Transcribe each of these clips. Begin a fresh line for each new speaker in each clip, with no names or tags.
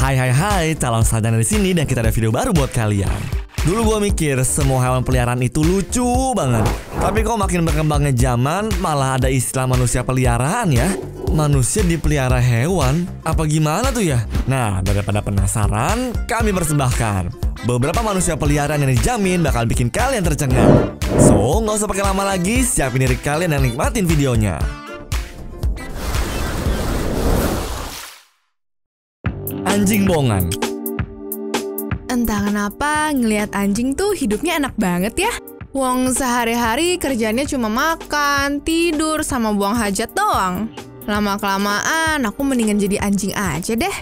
Hai, calon sarjana di sini dan kita ada video baru buat kalian. Dulu gue mikir semua hewan peliharaan itu lucu banget. Tapi kok makin berkembangnya zaman malah ada istilah manusia peliharaan ya. Manusia dipelihara hewan? Apa gimana tuh ya? Nah, daripada penasaran, kami persembahkan beberapa manusia peliharaan yang dijamin bakal bikin kalian tercengang. So, nggak usah pakai lama lagi, siapin diri kalian dan nikmatin videonya. Anjing bongan.
Entah kenapa ngelihat anjing tuh hidupnya enak banget ya. Wong sehari-hari kerjanya cuma makan, tidur, sama buang hajat doang. Lama-kelamaan aku mendingan jadi anjing aja deh.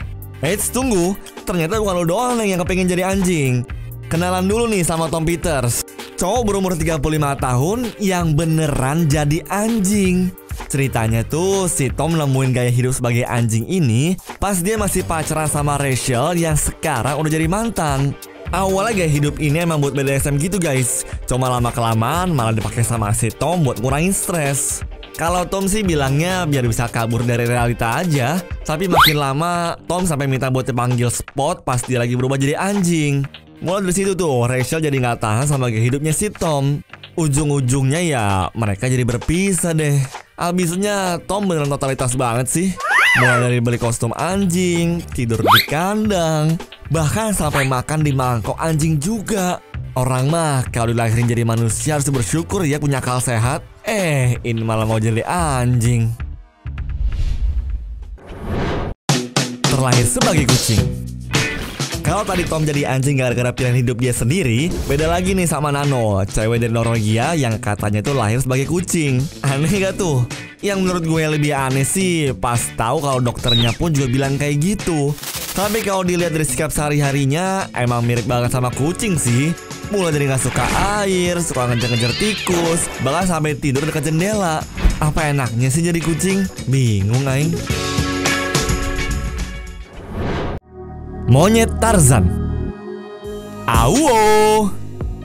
Eits, tunggu. Ternyata bukan lo doang yang kepengen jadi anjing. Kenalan dulu nih sama Tom Peters, cowok berumur 35 tahun yang beneran jadi anjing. Ceritanya tuh si Tom nemuin gaya hidup sebagai anjing ini pas dia masih pacaran sama Rachel yang sekarang udah jadi mantan. Awalnya gaya hidup ini emang buat BDSM gitu guys. Cuma lama-kelamaan malah dipakai sama si Tom buat ngurangin stres. Kalau Tom sih bilangnya biar bisa kabur dari realita aja. Tapi makin lama Tom sampai minta buat dipanggil Spot pas dia lagi berubah jadi anjing. Mulai dari situ tuh Rachel jadi nggak tahan sama gaya hidupnya si Tom. Ujung-ujungnya ya mereka jadi berpisah deh. Abisnya Tom beneran totalitas banget sih. Mulai dari beli kostum anjing, tidur di kandang, bahkan sampai makan di mangkok anjing juga. Orang mah kalau dilahirin jadi manusia harus bersyukur ya punya akal sehat. Ini malah mau jadi anjing. Terlahir sebagai kucing. Kalau tadi Tom jadi anjing gara-gara pilihan hidup dia sendiri, beda lagi nih sama Nano, cewek dari Norwegia yang katanya tuh lahir sebagai kucing. Aneh gak tuh? Yang menurut gue lebih aneh sih pas tahu kalau dokternya pun juga bilang kayak gitu. Tapi kalau dilihat dari sikap sehari-harinya, emang mirip banget sama kucing sih. Mulai dari gak suka air, suka ngejar-ngejar tikus, bahkan sampai tidur dekat jendela. Apa enaknya sih jadi kucing? Bingung aing. Monyet Tarzan. Awo.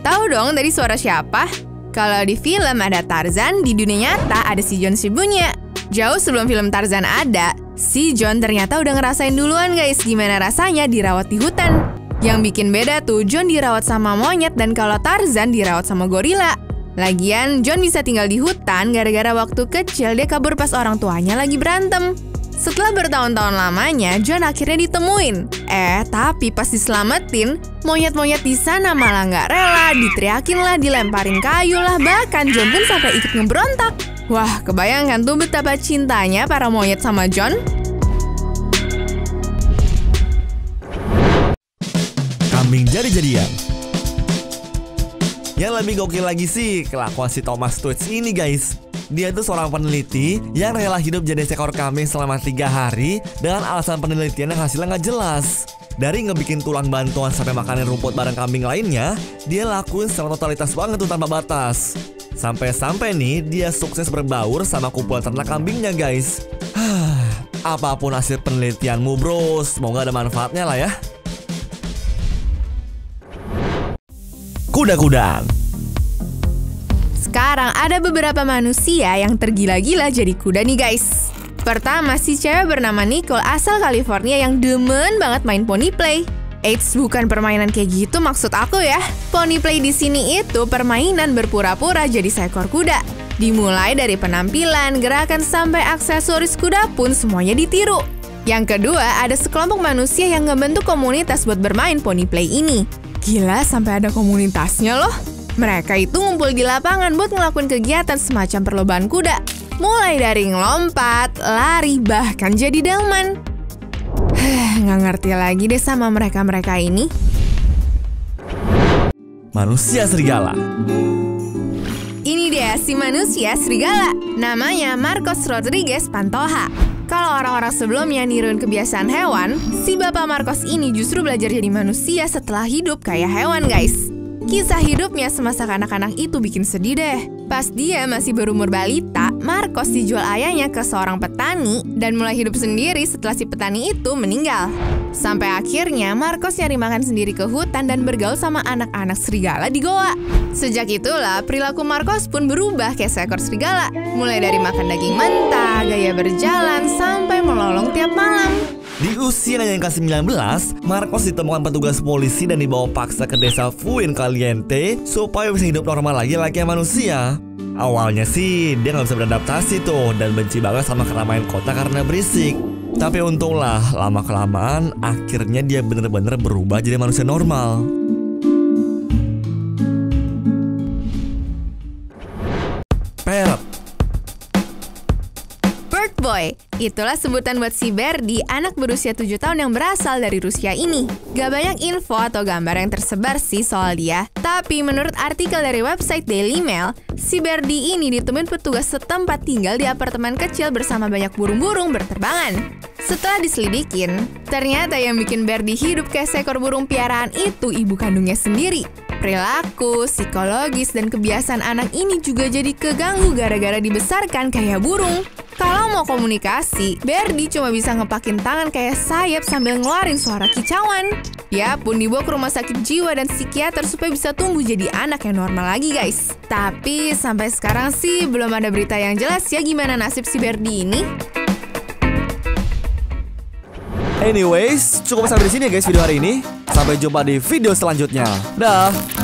Tahu dong dari suara siapa? Kalau di film ada Tarzan, di dunia nyata ada si John Shibuya. Jauh sebelum film Tarzan ada, si John ternyata udah ngerasain duluan guys gimana rasanya dirawat di hutan. Yang bikin beda tuh John dirawat sama monyet dan kalau Tarzan dirawat sama gorila. Lagian John bisa tinggal di hutan gara-gara waktu kecil dia kabur pas orang tuanya lagi berantem. Setelah bertahun-tahun lamanya, John akhirnya ditemuin. Tapi pas diselamatin, monyet-monyet di sana malah nggak rela, diteriakin lah, dilemparin kayu lah, bahkan John pun sampai ikut ngeberontak. Wah, kebayangkan tuh betapa cintanya para monyet sama John?
Kambing jadi-jadian. Yang lebih gokil lagi sih kelakuan si Thomas Tweets ini guys. Dia tuh seorang peneliti yang rela hidup jadi seekor kambing selama 3 hari dengan alasan penelitian yang hasilnya nggak jelas. Dari ngebikin tulang bantuan sampai makanin rumput bareng kambing lainnya, dia lakuin secara totalitas banget tuh tanpa batas. Sampai-sampai nih dia sukses berbaur sama kumpulan ternak kambingnya guys. Apapun hasil penelitianmu bro, semoga ada manfaatnya lah ya. Kuda-kudaan.
Sekarang ada beberapa manusia yang tergila-gila jadi kuda nih guys. Pertama, si cewek bernama Nicole asal California yang demen banget main pony play. Eits, bukan permainan kayak gitu maksud aku ya. Pony play di sini itu permainan berpura-pura jadi seekor kuda. Dimulai dari penampilan, gerakan sampai aksesoris kuda pun semuanya ditiru. Yang kedua, ada sekelompok manusia yang ngebentuk komunitas buat bermain pony play ini. Gila, sampai ada komunitasnya loh. Mereka itu ngumpul di lapangan buat ngelakuin kegiatan semacam perlombaan kuda. Mulai dari ngelompat, lari, bahkan jadi delman. Nggak ngerti lagi deh sama mereka-mereka ini.
Manusia serigala.
Ini dia si manusia serigala. Namanya Marcos Rodriguez Pantoja. Kalau orang-orang sebelumnya niruin kebiasaan hewan, si Bapak Marcos ini justru belajar jadi manusia setelah hidup kayak hewan guys. Kisah hidupnya semasa kanak-kanak itu bikin sedih deh. Pas dia masih berumur balita, Marcos dijual ayahnya ke seorang petani dan mulai hidup sendiri setelah si petani itu meninggal. Sampai akhirnya Marcos nyari makan sendiri ke hutan dan bergaul sama anak-anak serigala di goa. Sejak itulah perilaku Marcos pun berubah kayak seekor serigala. Mulai dari makan daging mentah, gaya berjalan, sampai melolong tiap malam.
Di usianya yang ke-19, Marcos ditemukan petugas polisi dan dibawa paksa ke desa Fuin Caliente supaya bisa hidup normal lagi layaknya manusia. Awalnya sih dia nggak bisa beradaptasi tuh dan benci banget sama keramaian kota karena berisik. Tapi untunglah lama-kelamaan akhirnya dia bener-bener berubah jadi manusia normal. Parrot.
Bird Boy, itulah sebutan buat si Berdi, anak berusia 7 tahun yang berasal dari Rusia ini. Gak banyak info atau gambar yang tersebar sih soal dia, tapi menurut artikel dari website Daily Mail, si Berdi ini ditemuin petugas setempat tinggal di apartemen kecil bersama banyak burung-burung berterbangan. Setelah diselidikin, ternyata yang bikin Berdi hidup kayak seekor burung piaraan itu ibu kandungnya sendiri. Perilaku, psikologis, dan kebiasaan anak ini juga jadi keganggu gara-gara dibesarkan kayak burung. Kalau mau komunikasi, Berdi cuma bisa ngepakin tangan kayak sayap sambil ngeluarin suara kicauan. Ya pun dibawa ke rumah sakit jiwa dan psikiater supaya bisa tumbuh jadi anak yang normal lagi guys. Tapi sampai sekarang sih belum ada berita yang jelas ya gimana nasib si Berdi ini.
Anyways, cukup sampai di sini ya guys video hari ini. Sampai jumpa di video selanjutnya. Dah.